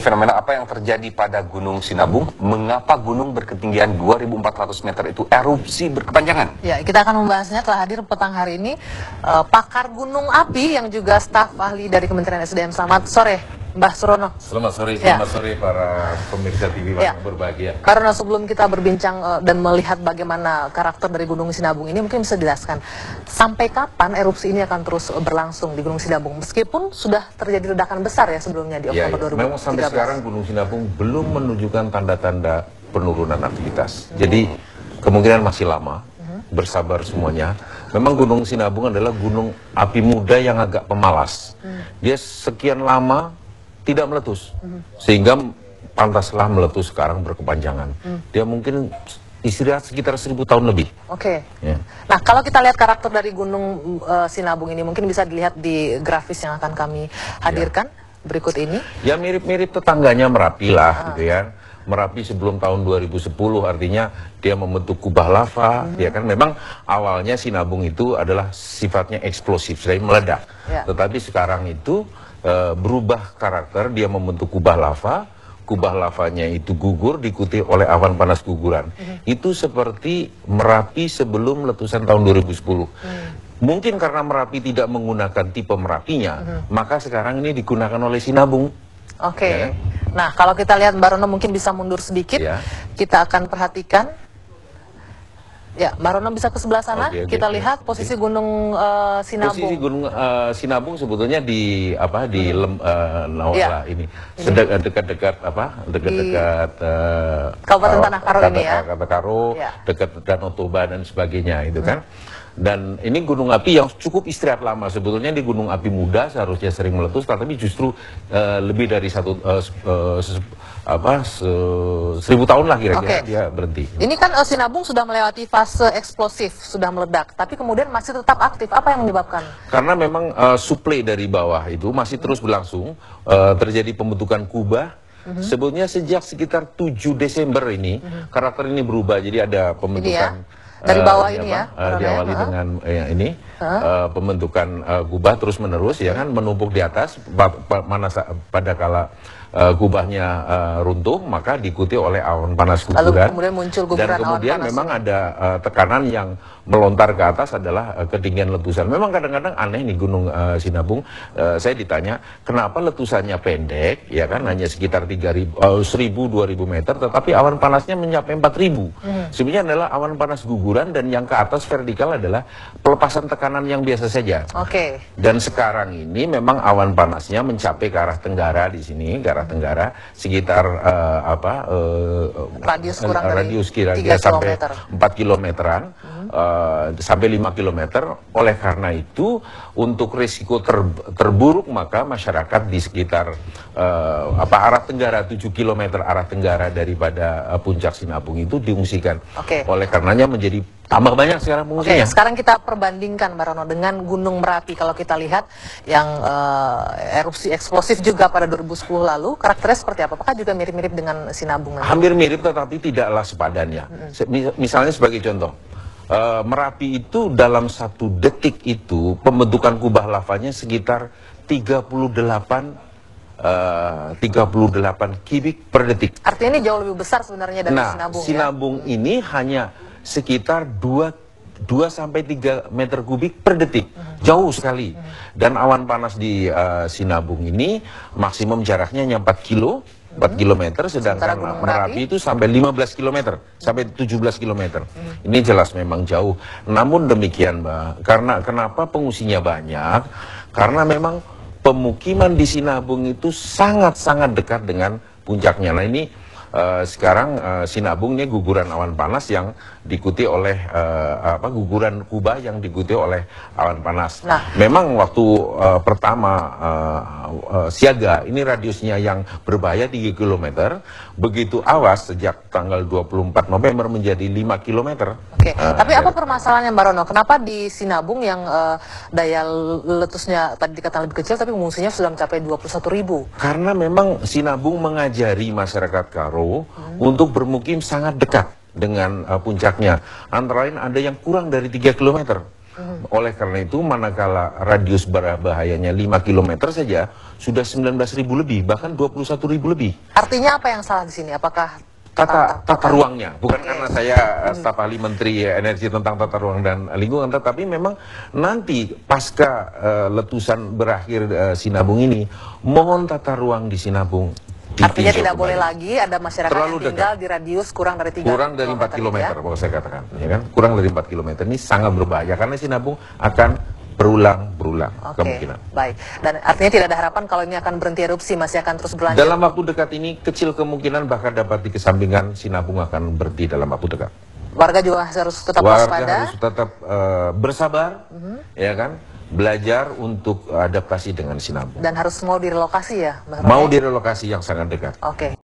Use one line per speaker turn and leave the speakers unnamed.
fenomena apa yang terjadi pada Gunung Sinabung? Mengapa gunung berketinggian 2.400 meter itu erupsi berkepanjangan?
Ya, kita akan membahasnya. Telah hadir petang hari ini pakar gunung api yang juga staf ahli dari Kementerian SDM. Selamat sore, Mbah Surono.
Selamat sore para pemirsa TV yang berbahagia.
Karena sebelum kita berbincang dan melihat bagaimana karakter dari Gunung Sinabung ini, mungkin bisa dijelaskan sampai kapan erupsi ini akan terus berlangsung di Gunung Sinabung, meskipun sudah terjadi ledakan besar ya sebelumnya di Oktober 2013.
Memang sampai sekarang Gunung Sinabung belum menunjukkan tanda-tanda penurunan aktivitas. Jadi kemungkinan masih lama. Bersabar semuanya. Memang Gunung Sinabung adalah gunung api muda yang agak pemalas. Dia sekian lama tidak meletus, sehingga pantaslah meletus sekarang berkepanjangan. Dia mungkin istirahat sekitar 1000 tahun lebih.
Oke. Ya. Nah, kalau kita lihat karakter dari Gunung Sinabung ini, mungkin bisa dilihat di grafis yang akan kami hadirkan berikut ini. Ya,
mirip-mirip tetangganya Merapi lah, gitu ya. Merapi sebelum tahun 2010, artinya dia membentuk kubah lava, ya kan. Memang awalnya Sinabung itu adalah sifatnya eksplosif, sering meledak. Tetapi sekarang itu berubah karakter, dia membentuk kubah lavanya itu gugur, diikuti oleh awan panas guguran. Itu seperti Merapi sebelum letusan tahun 2010. Mungkin karena Merapi tidak menggunakan tipe Merapinya, maka sekarang ini digunakan oleh Sinabung.
Oke. Nah, kalau kita lihat Mbak Rono mungkin bisa mundur sedikit, kita akan perhatikan. Ya, Mbak Rono bisa ke sebelah sana. Kita lihat posisi Gunung Sinabung.
Posisi Gunung Sinabung sebetulnya di Nawala ini, dekat-dekat
Kabupaten Tanah Karo ini ya.
Dekat Danau Toba dan sebagainya itu kan. Dan ini gunung api yang cukup istirahat lama. Sebetulnya di gunung api muda seharusnya sering meletus, tapi justru lebih dari 1000 tahun lah kira-kira dia berhenti.
Ini kan Sinabung sudah melewati fase eksplosif, sudah meledak, tapi kemudian masih tetap aktif. Apa yang menyebabkan?
Karena memang suplai dari bawah itu masih terus berlangsung, terjadi pembentukan kubah. Sebetulnya sejak sekitar 7 Desember ini karakter ini berubah, jadi ada pembentukan
dari bawah ini ya,
diawali dengan ini pembentukan kubah terus menerus ya kan, menumpuk di atas. Pada kala kubahnya runtuh, maka diikuti oleh awan panas guguran.
Lalu kemudian muncul guguran
dan kemudian
awan panas
memang ada tekanan yang melontar ke atas adalah ketinggian letusan. Memang kadang-kadang aneh nih Gunung Sinabung. Saya ditanya kenapa letusannya pendek, ya kan, hanya sekitar 1000-2000 meter, tetapi awan panasnya mencapai 4000. Sebenarnya adalah awan panas guguran, dan yang ke atas vertikal adalah pelepasan tekanan yang biasa saja. Dan sekarang ini memang awan panasnya mencapai ke arah tenggara di sini, ke arah tenggara sekitar
radius
kira-kira sampai 4 kilometeran. Sampai 5 kilometer. Oleh karena itu, untuk risiko terburuk, maka masyarakat di sekitar arah tenggara 7 kilometer arah tenggara daripada puncak Sinabung itu diungsikan. Oleh karenanya menjadi tambah banyak sekarang pengungsinya.
Sekarang kita perbandingkan Mbak Rono dengan Gunung Merapi. Kalau kita lihat yang erupsi eksplosif juga pada 2010 lalu, karakternya seperti apa? Apakah juga mirip-mirip dengan Sinabung?
Hampir mirip, tetapi tidaklah sepadannya. Misalnya sebagai contoh, Merapi itu dalam 1 detik itu pembentukan kubah lavanya sekitar 38 kubik per detik.
Artinya ini jauh lebih besar sebenarnya dari Sinabung.
Sinabung ini hanya sekitar 2-3 meter kubik per detik. Jauh sekali. Dan awan panas di Sinabung ini maksimum jaraknya hanya 4 kilometer, sedangkan Merapi itu sampai 15 kilometer, sampai 17 kilometer. Ini jelas memang jauh. Namun demikian, Mbak, kenapa pengungsinya banyak? Karena memang pemukiman di Sinabung itu sangat-sangat dekat dengan puncaknya. Nah, ini sekarang Sinabung ini guguran awan panas yang diikuti oleh guguran kubah yang diikuti oleh awan panas. Memang waktu pertama siaga, ini radiusnya yang berbahaya 3 km, begitu awas sejak tanggal 24 November menjadi 5 km.
Tapi apa permasalahannya Mbak Rono? Kenapa di Sinabung yang daya letusnya tadi dikatakan lebih kecil, tapi pengungsinya sudah mencapai 21.000?
Karena memang Sinabung mengajari masyarakat Karo untuk bermukim sangat dekat dengan puncaknya. Antara lain ada yang kurang dari 3 km. Oleh karena itu, manakala radius bahayanya 5 km saja, sudah 19.000 lebih, bahkan 21.000 lebih.
Artinya apa yang salah di sini? Apakah
Tata ruangnya, bukan karena saya staf ahli Menteri Energi tentang tata ruang dan lingkungan, tetapi memang nanti pasca letusan berakhir Sinabung ini, mohon tata ruang di Sinabung
artinya tidak boleh lagi ada masyarakat
terlalu
yang tinggal di radius kurang dari 3
kurang dari 4 km, kalau saya katakan, ya kan? Kurang dari 4 km ini sangat berbahaya karena Sinabung akan berulang kemungkinan.
Baik, dan artinya tidak ada harapan kalau ini akan berhenti erupsi, masih akan terus berlanjut.
Dalam waktu dekat ini kecil kemungkinan, bahkan dapat dikesampingkan Sinabung akan berhenti dalam waktu dekat.
Warga juga harus tetap waspada.
Warga harus tetap bersabar, ya kan? Belajar untuk adaptasi dengan Sinabung.
Dan harus mau direlokasi ya,
Mau direlokasi yang sangat dekat.
Oke.